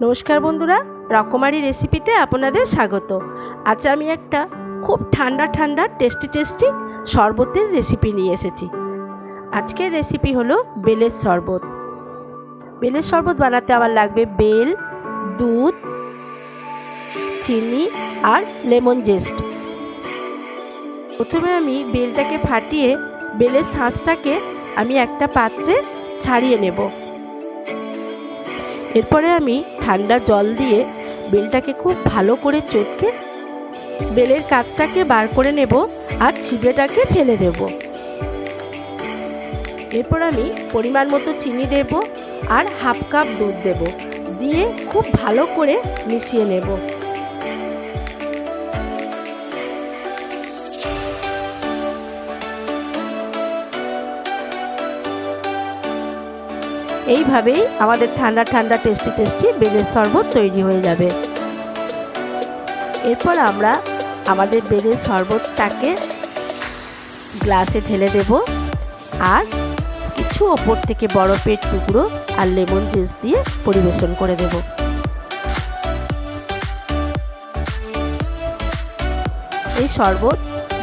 নমস্কার বন্ধুরা, রকমারি রেসিপিতে আপনাদের স্বাগত। আজ আমি একটা খুব ঠান্ডা ঠান্ডা টেস্টি শরবতের রেসিপি নিয়ে এসেছি। আজকের রেসিপি হলো বেলের শরবত। বেলের শরবত বানাতে আমার লাগবে বেল, দুধ, চিনি আর লেমন জেস্ট। প্রথমে আমি বেলটাকে ফাটিয়ে বেলের শাঁসটাকে আমি একটা পাত্রে ছাড়িয়ে নেব। এরপরে আমি ঠান্ডা জল দিয়ে বেলটাকে খুব ভালো করে চটকে বেলের কাঠটাকে বার করে নেব আর ছিবড়েটাকে ফেলে দেব। এরপর আমি পরিমাণ মতো চিনি দেব আর হাফ কাপ দুধ দেব, দিয়ে খুব ভালো করে মিশিয়ে নেব। এইভাবেই আমাদের ঠান্ডা ঠান্ডা টেস্টি বেলের শরবত তৈরি হয়ে যাবে। এরপর আমরা আমাদের বেলের শরবতটাকে গ্লাসে ঢেলে দেব আর কিছু ওপর থেকে বরফের টুকরো আর লেমন জুস দিয়ে পরিবেশন করে দেব। এই শরবত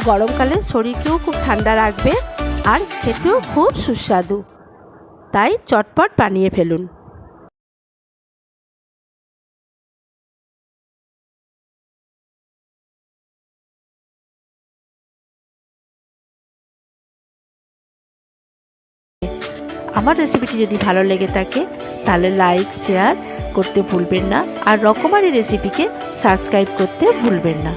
গরমকালে শরীরকেও খুব ঠান্ডা রাখবে আর খেতেও খুব সুস্বাদু। তাই চটপট বানিয়ে ফেলুন। আমার রেসিপিটি যদি ভালো লেগে থাকে তাহলে লাইক শেয়ার করতে ভুলবেন না, আর রকমারি রেসিপিকে সাবস্ক্রাইব করতে ভুলবেন না।